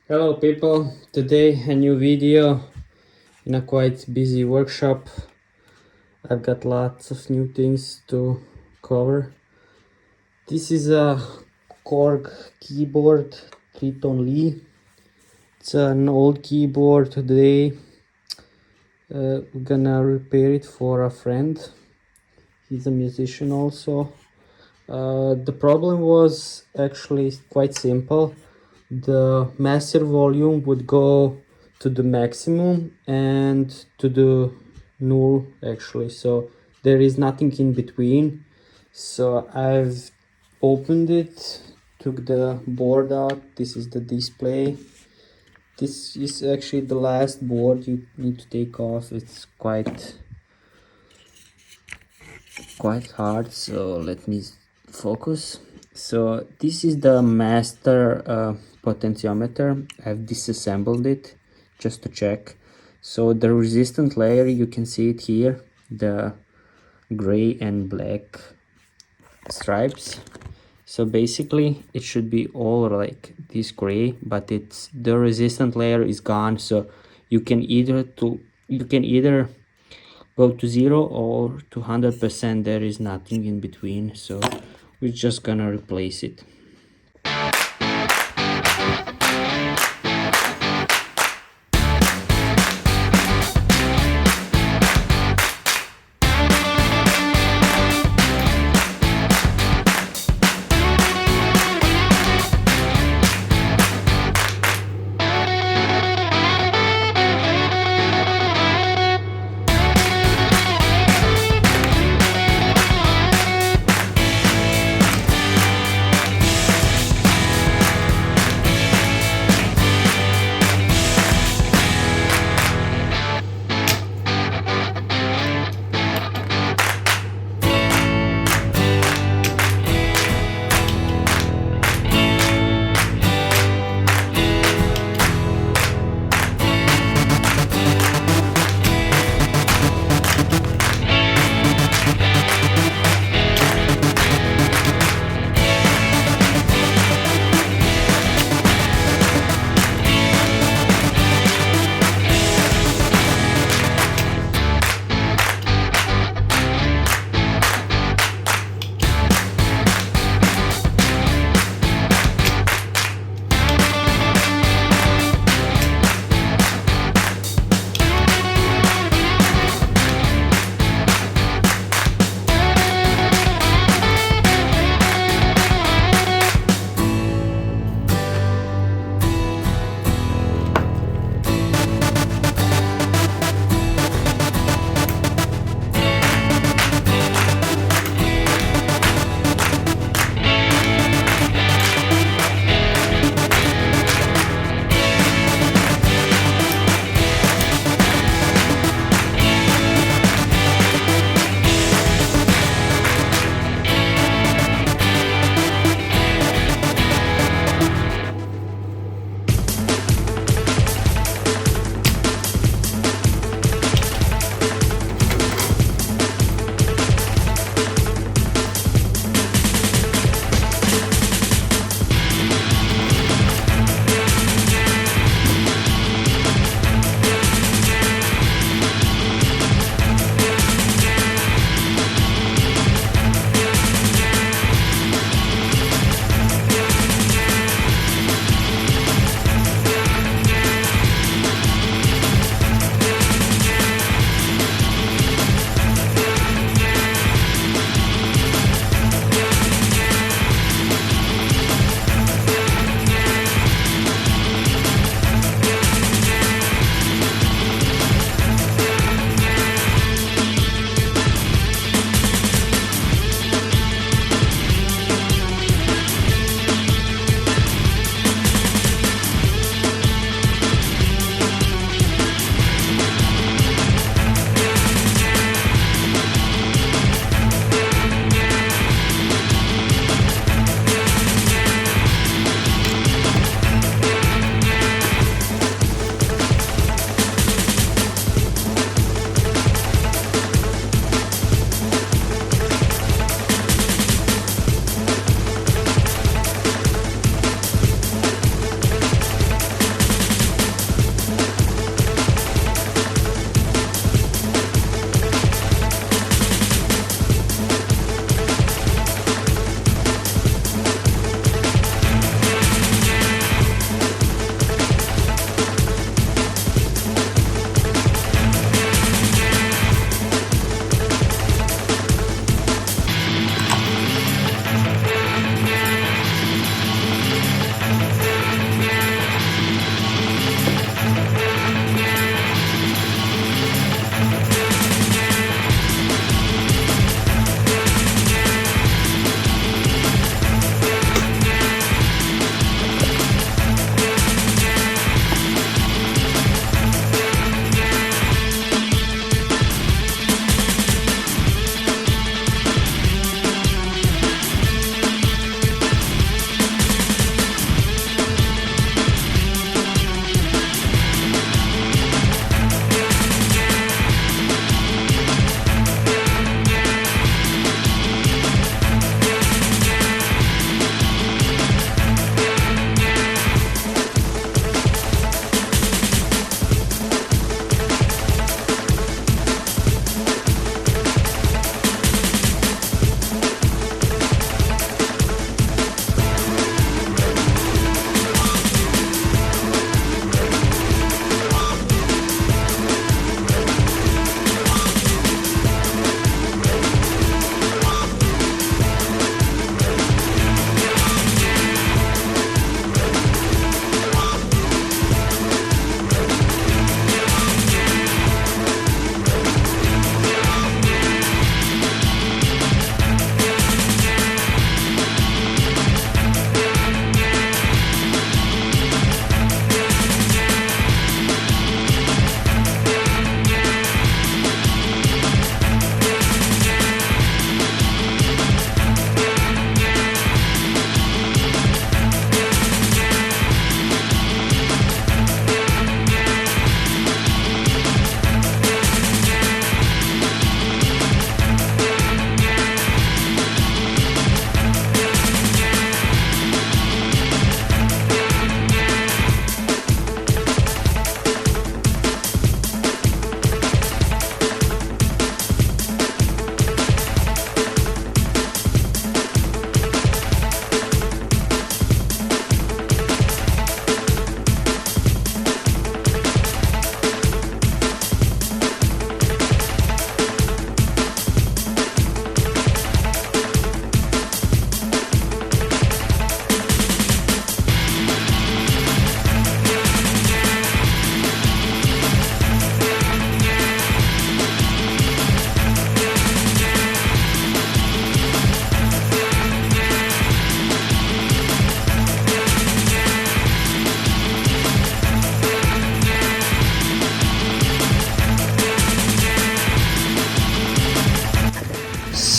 Hello people, today a new video in a quite busy workshop. I've got lots of new things to cover. This is a Korg keyboard Triton. It's an old keyboard today. We're gonna repair it for a friend. He's a musician also. The problem was actually quite simple. The master volume would go to the maximum and to the null actually, so there is nothing in between. So I've opened it, took the board out. This is the display. This is actually the last board you need to take off. It's quite hard, so let me focus. So this is the master potentiometer. I've disassembled it just to check. So the resistant layer, you can see it here, the gray and black stripes. So basically it should be all like this gray, but it's the resistant layer is gone. So you can either go to 0 or to 100%. There is nothing in between, so we're just gonna replace it.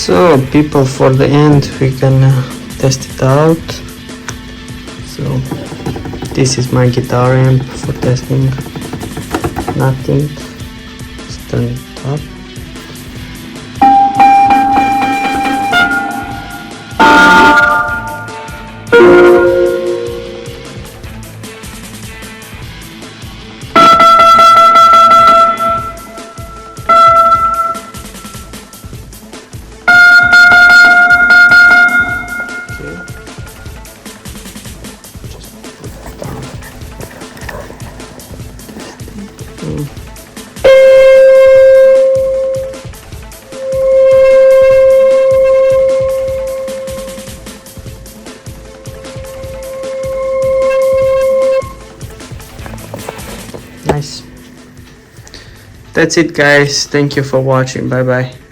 So people, for the end we can test it out. So this is my guitar amp for testing. Nothing. Let's turn it up. Nice. That's it, guys. Thank you for watching. Bye bye.